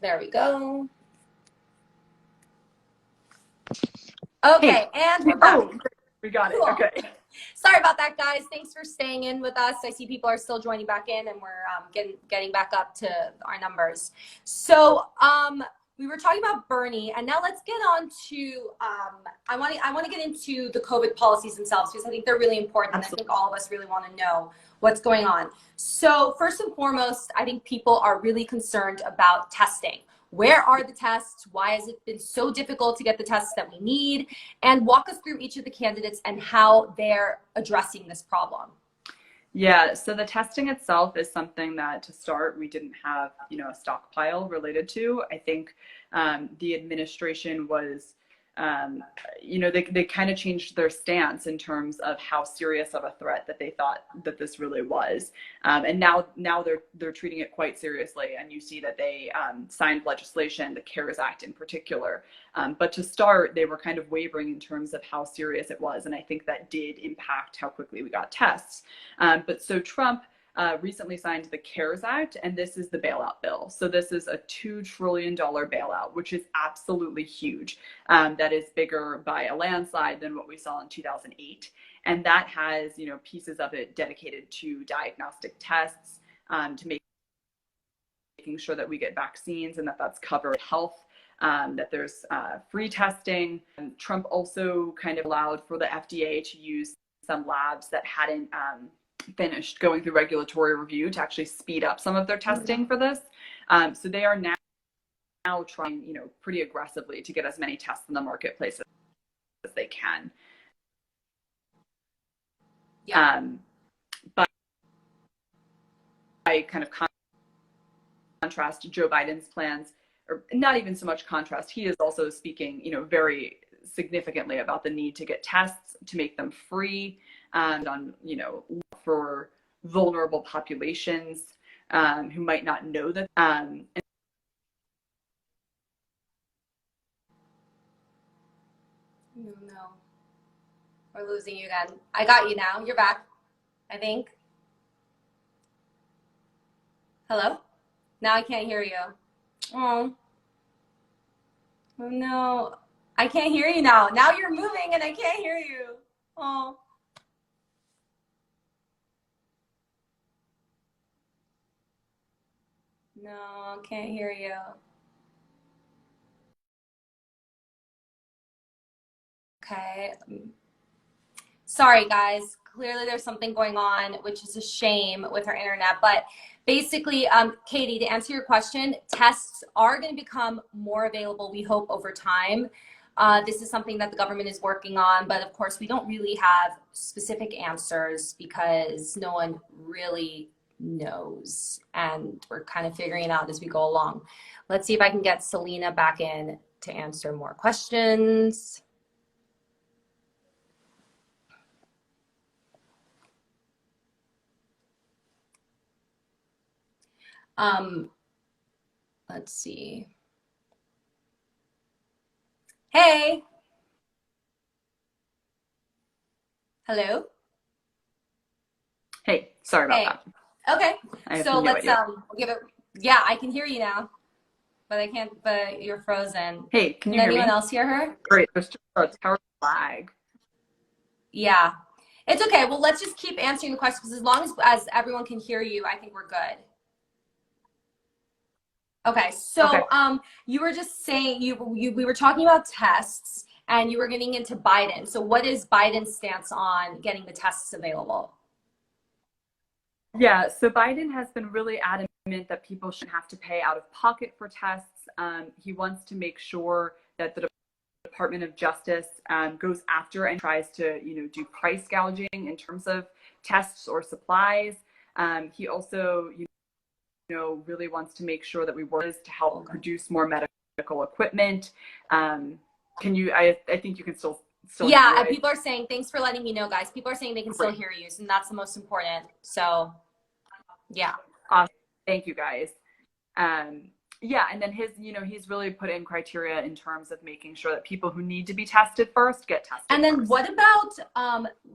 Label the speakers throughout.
Speaker 1: There we go. Okay, and we're back.
Speaker 2: Oh, we got it. Cool. Okay.
Speaker 1: Sorry about that, guys. Thanks for staying in with us. I see people are still joining back in, and we're getting back up to our numbers. So we were talking about Bernie, and now let's get on to I want to get into the COVID policies themselves, because I think they're really important. Absolutely. And I think all of us really want to know what's going on. So first and foremost, I think people are really concerned about testing. Where are the tests? Why has it been so difficult to get the tests that we need? And walk us through each of the candidates and how they're addressing this problem.
Speaker 2: Yeah, so the testing itself is something that, to start, we didn't have, a stockpile related to. I think the administration was, they kind of changed their stance in terms of how serious of a threat that they thought that this really was. And now they're treating it quite seriously. And you see that they signed legislation, the CARES Act in particular. But to start, they were kind of wavering in terms of how serious it was. And I think that did impact how quickly we got tests. But so Trump recently signed the CARES Act, and this is the bailout bill. So this is a $2 trillion bailout, which is absolutely huge. That is bigger by a landslide than what we saw in 2008. And that has, pieces of it dedicated to diagnostic tests, to making sure that we get vaccines and that that's covered health, that there's free testing. And Trump also kind of allowed for the FDA to use some labs that hadn't finished going through regulatory review to actually speed up some of their testing for this. So they are now trying, pretty aggressively to get as many tests in the marketplace as they can.
Speaker 1: Yeah.
Speaker 2: But by kind of contrast, Joe Biden's plans, or not even so much contrast, he is also speaking, very significantly about the need to get tests, to make them free, and on, for vulnerable populations who might not know that.
Speaker 1: No, we're losing you again. I got you now. You're back, I think. Hello? Now I can't hear you. Oh no. I can't hear you now. Now you're moving and I can't hear you. Oh. No, I can't hear you. Okay. Sorry, guys. Clearly there's something going on, which is a shame with our internet. But basically, Katie, to answer your question, tests are going to become more available, we hope, over time. This is something that the government is working on, but of course we don't really have specific answers because no one really knows, and we're kind of figuring it out as we go along. Let's see if I can get Selena back in to answer more questions. Let's see. Hey. Hello.
Speaker 2: Hey, sorry about
Speaker 1: that. Okay. So let's give it. Yeah, I can hear you now, but I can't. But you're frozen.
Speaker 2: Hey, can you hear me?
Speaker 1: Anyone else hear her?
Speaker 2: Great. There's just a terrible lag.
Speaker 1: Yeah, it's okay. Well, let's just keep answering the questions, because as long as everyone can hear you, I think we're good. Okay, so you were just saying we were talking about tests, and you were getting into Biden. So what is Biden's stance on getting the tests available?
Speaker 2: Yeah, so Biden has been really adamant that people shouldn't have to pay out of pocket for tests. He wants to make sure that the Department of Justice goes after and tries to, do price gouging in terms of tests or supplies. He also, really wants to make sure that we work to help produce more medical equipment. I think you can still
Speaker 1: yeah, and people are saying, thanks for letting me know, guys. People are saying they can still hear you, and that's the most important. So, yeah.
Speaker 2: Awesome. Thank you, guys. Yeah, and then he's really put in criteria in terms of making sure that people who need to be tested first get tested.
Speaker 1: And then
Speaker 2: first.
Speaker 1: What about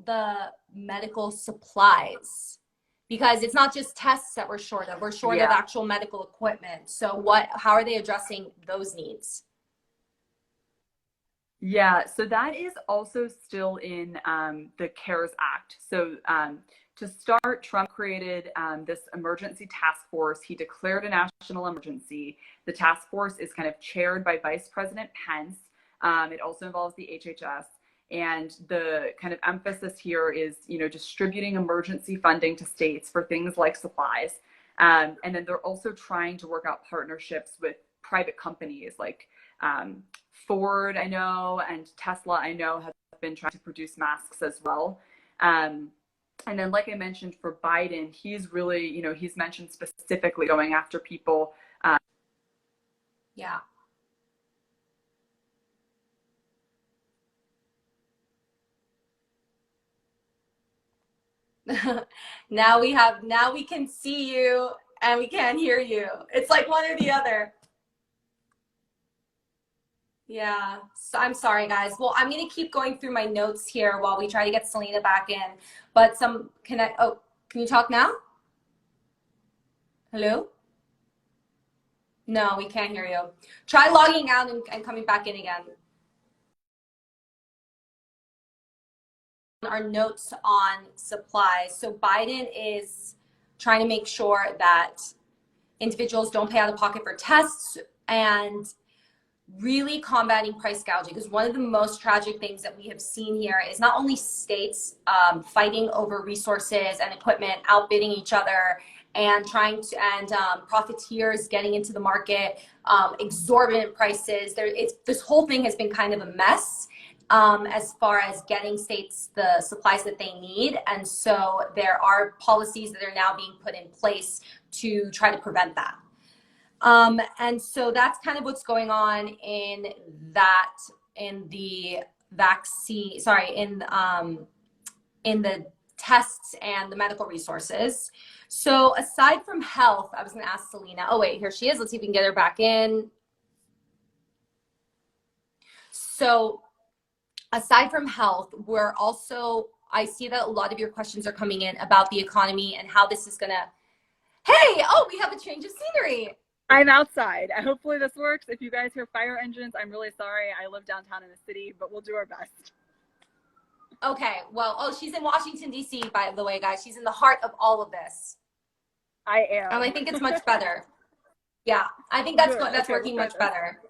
Speaker 1: the medical supplies? Because it's not just tests that we're short of. We're short of actual medical equipment. So how are they addressing those needs?
Speaker 2: Yeah, so that is also still in the CARES Act. So to start, Trump created this emergency task force. He declared a national emergency. The task force is kind of chaired by Vice President Pence. It also involves the HHS. And the kind of emphasis here is, distributing emergency funding to states for things like supplies. And then they're also trying to work out partnerships with private companies like Ford, I know, and Tesla, I know, have been trying to produce masks as well. And then, like I mentioned, for Biden, he's really, he's mentioned specifically going after people.
Speaker 1: Yeah. Now we can see you and we can't hear you. It's like one or the other. Yeah, so I'm sorry guys. Well, I'm gonna keep going through my notes here while we try to get Selena back in. But can you talk now? Hello? No, we can't hear you. Try logging out and coming back in again. Our notes on supplies. So Biden is trying to make sure that individuals don't pay out of pocket for tests and really combating price gouging, because one of the most tragic things that we have seen here is not only states fighting over resources and equipment, outbidding each other and profiteers getting into the market, exorbitant prices. This whole thing has been kind of a mess. As far as getting states the supplies that they need. And so there are policies that are now being put in place to try to prevent that. And so that's kind of what's going on in the vaccine, in the tests and the medical resources. So aside from health, I was going to ask Selena. Oh, wait, here she is. Let's see if we can get her back in. So aside from health, I see that a lot of your questions are coming in about the economy and how this is gonna, we have a change of scenery.
Speaker 2: I'm outside. Hopefully this works. If you guys hear fire engines, I'm really sorry. I live downtown in the city, but we'll do our best.
Speaker 1: Okay, well, she's in Washington, D.C., by the way, guys. She's in the heart of all of this.
Speaker 2: I am.
Speaker 1: And I think it's much better. Yeah, I think that's working much better.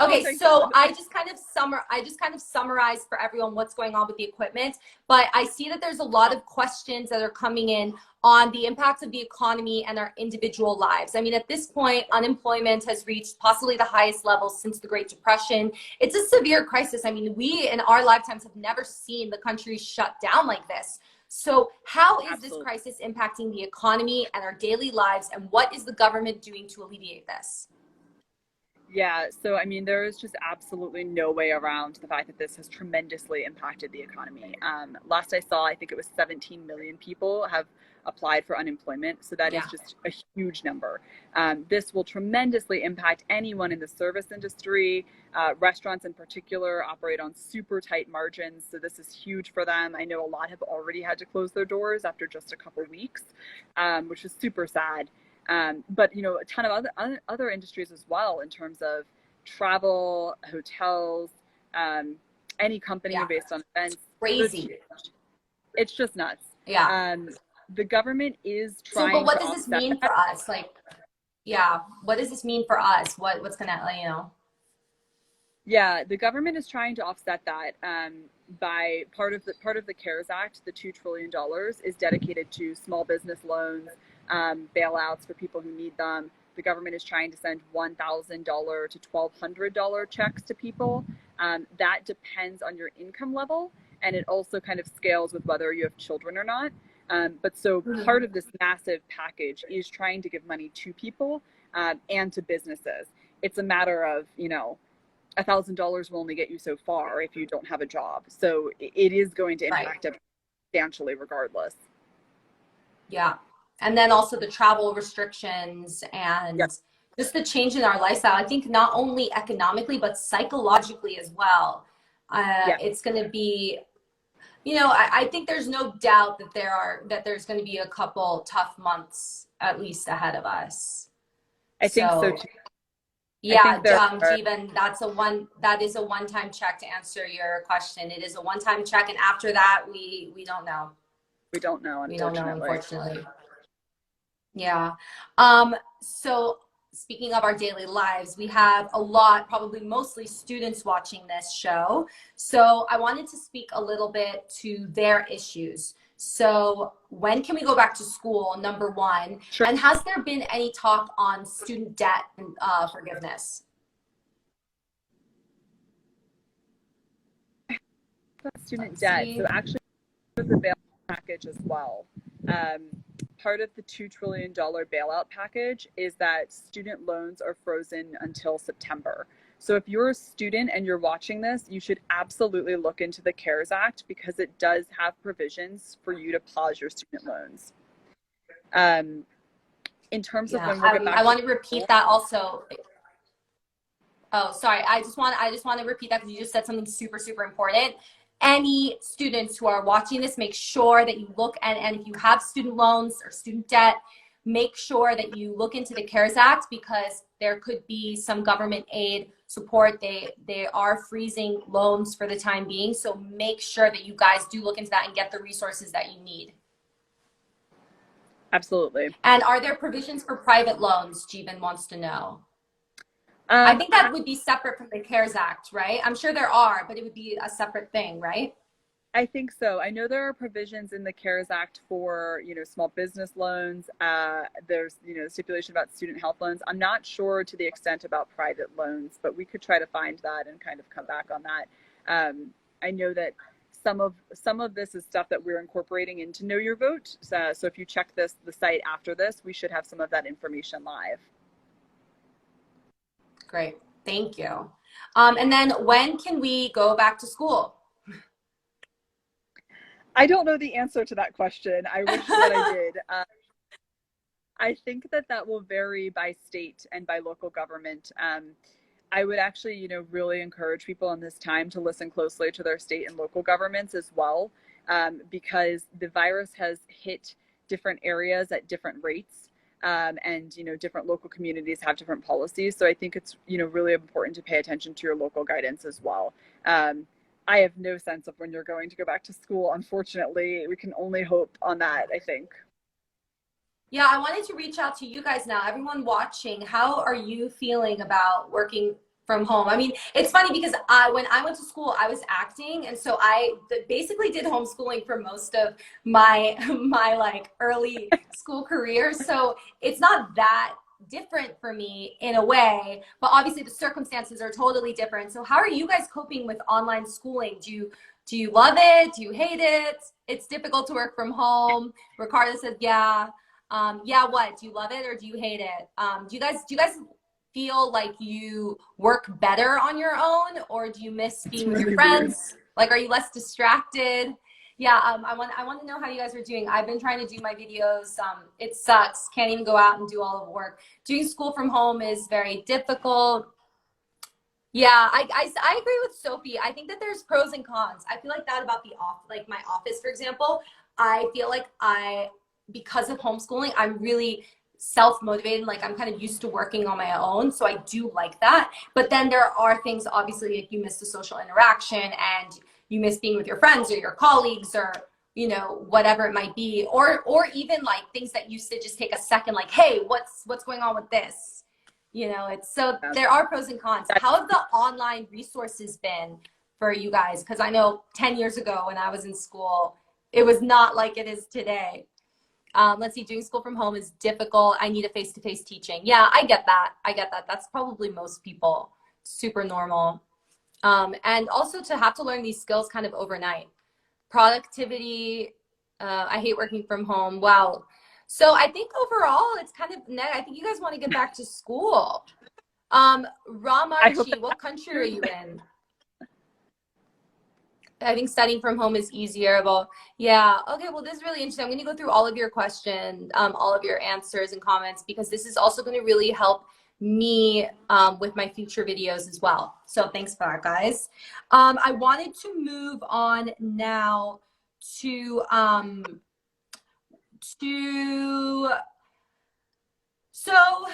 Speaker 1: Okay, so I just kind of summarized for everyone what's going on with the equipment, but I see that there's a lot of questions that are coming in on the impact of the economy and our individual lives. I mean, at this point, unemployment has reached possibly the highest level since the Great Depression. It's a severe crisis. I mean, we in our lifetimes have never seen the country shut down like this. So how is this crisis impacting the economy and our daily lives, and what is the government doing to alleviate this?
Speaker 2: Yeah, so I mean, there is just absolutely no way around the fact that this has tremendously impacted the economy. Last I saw, I think it was 17 million people have applied for unemployment. So that is just a huge number. This will tremendously impact anyone in the service industry. Restaurants in particular operate on super tight margins. So this is huge for them. I know a lot have already had to close their doors after just a couple weeks, which is super sad. But a ton of other industries as well, in terms of travel, hotels, any company based on events.
Speaker 1: Crazy.
Speaker 2: It's just nuts.
Speaker 1: Yeah.
Speaker 2: The government is trying.
Speaker 1: So, but what does this mean for us? What does this mean for us? What's gonna,
Speaker 2: Yeah, the government is trying to offset that by part of the CARES Act. The $2 trillion is dedicated to small business loans, bailouts for people who need them. The government is trying to send $1,000 to $1,200 checks to people. That depends on your income level, and it also kind of scales with whether you have children or not. But so part of this massive package is trying to give money to people and to businesses. It's a matter of, $1,000 will only get you so far if you don't have a job. So it is going to impact it substantially regardless.
Speaker 1: Yeah. And then also the travel restrictions and just the change in our lifestyle. I think not only economically, but psychologically as well. It's going to be you know, I think there's no doubt that there's going to be a couple tough months at least ahead of us.
Speaker 2: I think so
Speaker 1: So
Speaker 2: too. I
Speaker 1: yeah,
Speaker 2: think there are,
Speaker 1: Jeevan, that is a one-time check to answer your question. It is a one-time check, and after that, we don't know.
Speaker 2: we don't know,
Speaker 1: We don't know,
Speaker 2: unfortunately.
Speaker 1: unfortunately. Yeah. So speaking of our daily lives, we have a lot, probably mostly students watching this show. So I wanted to speak a little bit to their issues. So when can we go back to school, number one?
Speaker 2: Sure.
Speaker 1: And has there been any talk on student debt and forgiveness?
Speaker 2: Student
Speaker 1: Let's
Speaker 2: debt.
Speaker 1: see.
Speaker 2: So actually, the bailout package as well. Part of the $2 trillion bailout package is that student loans are frozen until September. So if you're a student and you're watching this, you should absolutely look into the CARES Act because it does have provisions for you to pause your student loans. In terms of
Speaker 1: Yeah,
Speaker 2: when we'll get back
Speaker 1: I
Speaker 2: to
Speaker 1: want to repeat that also. Oh, sorry. I just want to repeat that because you just said something super, super important. Any students who are watching this, make sure that you look and if you have student loans or student debt, make sure that you look into the CARES Act because there could be some government aid support. They are freezing loans for the time being. So make sure that you guys do look into that and get the resources that you need.
Speaker 2: Absolutely.
Speaker 1: And are there provisions for private loans? Jeevan wants to know. I think that would be separate from the CARES Act, right? I'm sure there are, but it would be a separate thing, right?
Speaker 2: I think so. I know there are provisions in the CARES Act for, small business loans. There's, stipulation about student health loans. I'm not sure to the extent about private loans, but we could try to find that and kind of come back on that. I know that some of this is stuff that we're incorporating into Know Your Vote. So if you check the site after this, we should have some of that information live.
Speaker 1: Great. Thank you. And then when can we go back to school?
Speaker 2: I don't know the answer to that question. I wish that I did. I think that will vary by state and by local government. I would actually, really encourage people in this time to listen closely to their state and local governments as well, because the virus has hit different areas at different rates. And different local communities have different policies. So I think it's really important to pay attention to your local guidance as well. I have no sense of when you're going to go back to school. Unfortunately, we can only hope on that, I think.
Speaker 1: Yeah, I wanted to reach out to you guys now. Everyone watching, how are you feeling about working from home? I mean, it's funny because when I went to school, I was acting, and so I basically did homeschooling for most of my like early school career. So it's not that different for me in a way, but obviously the circumstances are totally different. So how are you guys coping with online schooling? Do you love it? Do you hate it? It's difficult to work from home. Ricardo said, yeah. Yeah, what? Do you love it or do you hate it? Do you guys feel like you work better on your own or do you miss being with your friends? Like, are you less distracted? Yeah, I want to know how you guys are doing. I've been trying to do my videos. It sucks. Can't even go out and do all of the work. Doing school from home is very difficult. Yeah, I agree with Sophie. I think that there's pros and cons. I feel like that about like my office, for example. I feel like because of homeschooling, I'm really self-motivated. Like I'm kind of used to working on my own. So I do like that. But then there are things, obviously, like you miss the social interaction and you miss being with your friends or your colleagues or, whatever it might be. Or even like things that used to just take a second, like, hey, what's going on with this? It's so there are pros and cons. How have the online resources been for you guys? Because I know 10 years ago when I was in school, it was not like it is today. Let's see, doing school from home is difficult. I need a face-to-face teaching. Yeah, I get that. That's probably most people. Super normal. And also to have to learn these skills kind of overnight. Productivity, I hate working from home. Wow. So I think overall it's kind of, I think you guys want to get back to school. Ramarchi, what country are you in? I think studying from home is easier. Well, yeah. Okay. Well, this is really interesting. I'm going to go through all of your questions, all of your answers and comments, because this is also going to really help me with my future videos as well. So thanks for that, guys. I wanted to move on now to so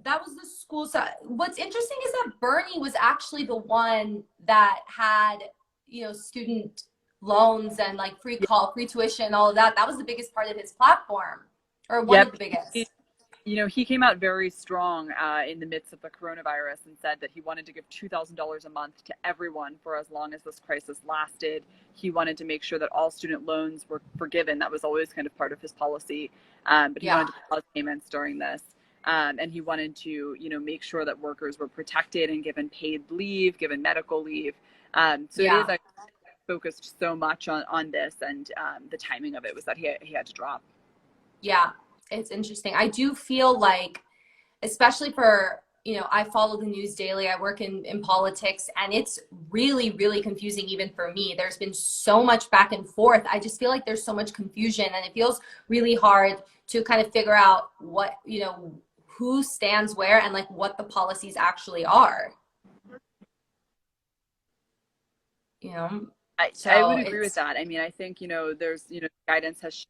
Speaker 1: that was the school side. What's interesting is that Bernie was actually the one that had, you know, student loans and like free tuition, all of that. That was the biggest part of his platform, or one of the biggest.
Speaker 2: You know, he came out very strong in the midst of the coronavirus and said that he wanted to give $2,000 a month to everyone for as long as this crisis lasted. He wanted to make sure that all student loans were forgiven. That was always kind of part of his policy. But he wanted to pause payments during this. And he wanted to, you know, make sure that workers were protected and given paid leave, given medical leave. It is like focused so much on this, and the timing of it was that he had to drop.
Speaker 1: Yeah, it's interesting. I do feel like, especially for, you know, I follow the news daily. I work in politics, and it's really, really confusing even for me. There's been so much back and forth. I just feel like there's so much confusion, and it feels really hard to kind of figure out what, you know, who stands where and like what the policies actually are. You know?
Speaker 2: I would agree with that. I mean, I think, you know, there's, you know, guidance has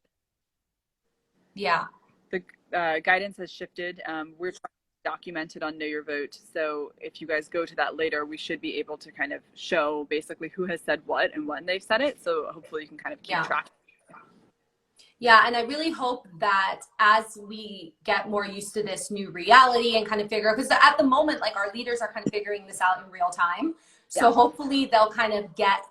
Speaker 2: the guidance has shifted. We're documented on Know Your Vote. So if you guys go to that later, we should be able to kind of show basically who has said what and when they've said it. So hopefully you can kind of keep track.
Speaker 1: Yeah, and I really hope that as we get more used to this new reality and kind of figure, because at the moment, like, our leaders are kind of figuring this out in real time. So hopefully they'll kind of get,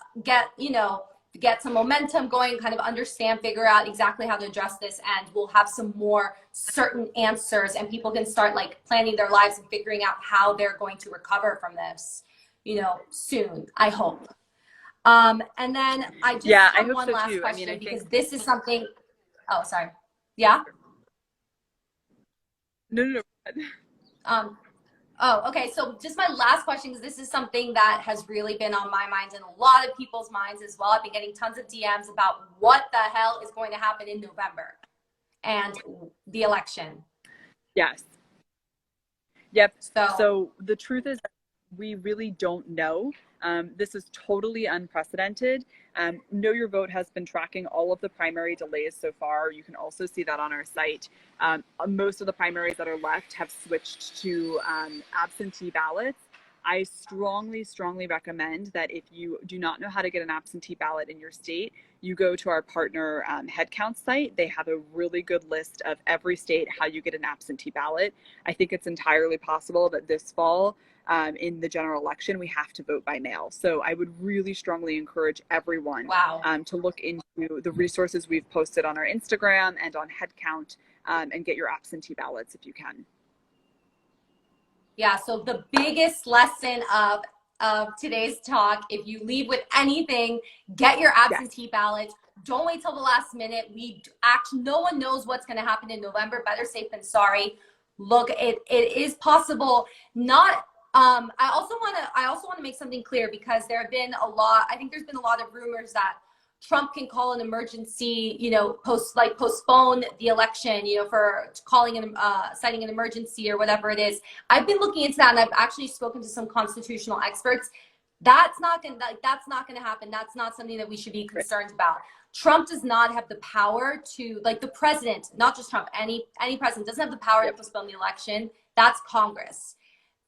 Speaker 1: you know, get some momentum going, kind of understand, figure out exactly how to address this, and we'll have some more certain answers, and people can start like planning their lives and figuring out how they're going to recover from this, you know, soon, I hope. And then I just have one last question, because this is something. Oh, sorry. Yeah?
Speaker 2: No.
Speaker 1: Oh, okay. So just my last question, because this is something that has really been on my mind and a lot of people's minds as well. I've been getting tons of DMs about what the hell is going to happen in November and the election.
Speaker 2: Yes. Yep. So the truth is, we really don't know. This is totally unprecedented. Know Your Vote has been tracking all of the primary delays so far. You can also see that on our site. Most of the primaries that are left have switched to absentee ballots. I strongly recommend that if you do not know how to get an absentee ballot in your state, you go to our partner Headcount site. They have a really good list of every state, how you get an absentee ballot. I think it's entirely possible that this fall, in the general election, we have to vote by mail. So I would really strongly encourage everyone to look into the resources we've posted on our Instagram and on Headcount, and get your absentee ballots if you can.
Speaker 1: Yeah, so the biggest lesson of today's talk, if you leave with anything, get your absentee ballots. Don't wait till the last minute. No one knows what's going to happen in November. Better safe than sorry. Look, it is possible. I also want to make something clear, because there have been I think there's been a lot of rumors that Trump can call an emergency, you know, postpone the election, you know, for citing an emergency or whatever it is. I've been looking into that, and I've actually spoken to some constitutional experts. That's not going to happen. That's not something that we should be concerned about. Trump does not have the power to, like, the president, not just Trump, any president doesn't have the power to postpone the election. That's Congress.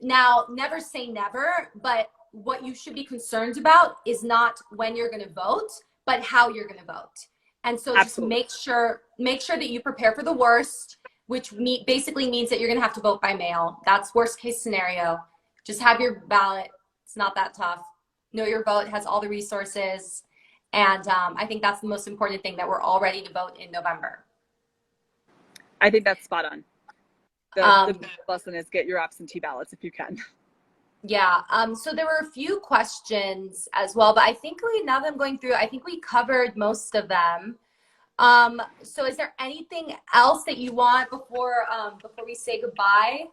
Speaker 1: Now, never say never, but what you should be concerned about is not when you're going to vote, but how you're going to vote. And so just make sure that you prepare for the worst, which basically means that you're going to have to vote by mail. That's worst case scenario. Just have your ballot. It's not that tough. Know Your Vote has all the resources. And I think that's the most important thing, that we're all ready to vote in November.
Speaker 2: I think that's spot on. The lesson is get your absentee ballots if you can.
Speaker 1: Yeah. So there were a few questions as well, but I think now that I'm going through, I think we covered most of them. So is there anything else that you want before we say goodbye?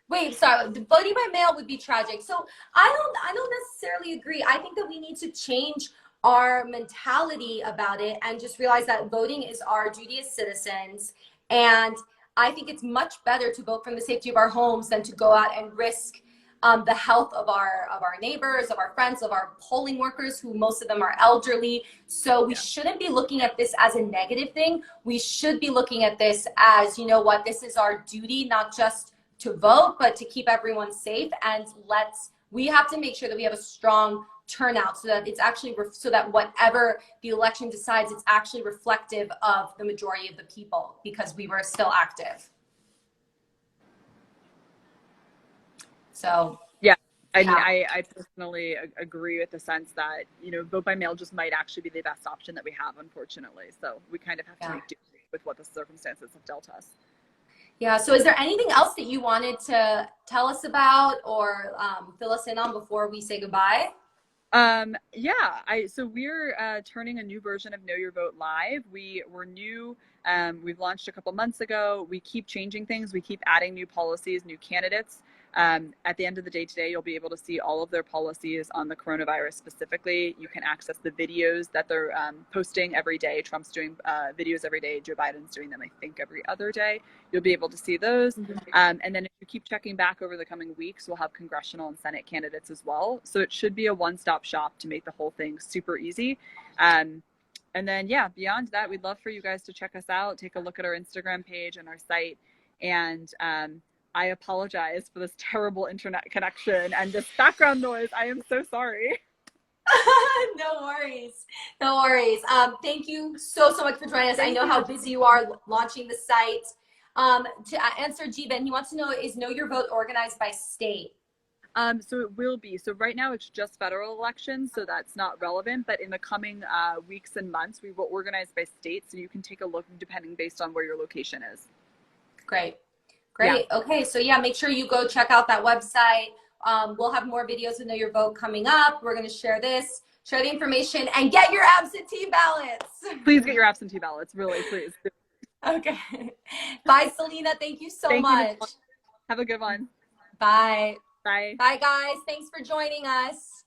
Speaker 1: Wait, sorry. Voting by mail would be tragic. So I don't necessarily agree. I think that we need to change our mentality about it and just realize that voting is our duty as citizens. And I think it's much better to vote from the safety of our homes than to go out and risk the health of our neighbors, of our friends, of our polling workers, who most of them are elderly. So we shouldn't be looking at this as a negative thing. We should be looking at this as, you know what, this is our duty, not just to vote, but to keep everyone safe. And we have to make sure that we have a strong turnout, so that it's actually so that whatever the election decides, it's actually reflective of the majority of the people, because we were still active. So
Speaker 2: yeah, I mean, I personally agree with the sense that, you know, vote by mail just might actually be the best option that we have, unfortunately. So we kind of have to make do with what the circumstances have dealt us.
Speaker 1: Yeah. So is there anything else that you wanted to tell us about, or fill us in on before we say goodbye?
Speaker 2: So we're turning a new version of Know Your Vote live. We're new. We've launched a couple months ago. We keep changing things. We keep adding new policies, new candidates. At the end of the day today, you'll be able to see all of their policies on the coronavirus specifically. You can access the videos that they're posting every day. Trump's doing videos every day. Joe Biden's doing them, I think, every other day. You'll be able to see those. And then if you keep checking back over the coming weeks, we'll have congressional and Senate candidates as well. So it should be a one-stop shop to make the whole thing super easy. And then, yeah, beyond that, we'd love for you guys to check us out, take a look at our Instagram page and our site. And I apologize for this terrible internet connection and this background noise. I am so sorry.
Speaker 1: No worries. No worries. Thank you so much for joining us. I know how busy you are launching the site. To answer Jeevan, he wants to know, is Know Your Vote organized by state?
Speaker 2: So it will be. So right now it's just federal elections, so that's not relevant. But in the coming weeks and months, we will organize by state, so you can take a look depending based on where your location is.
Speaker 1: Great. Yeah. Okay. So yeah, make sure you go check out that website. We'll have more videos of Know Your Vote coming up. We're going to share the information, and get your absentee ballots.
Speaker 2: Please get your absentee ballots. Really, please.
Speaker 1: Okay. Bye, Selena. Thank you so much.
Speaker 2: Have a good one.
Speaker 1: Bye.
Speaker 2: Bye.
Speaker 1: Bye, guys. Thanks for joining us.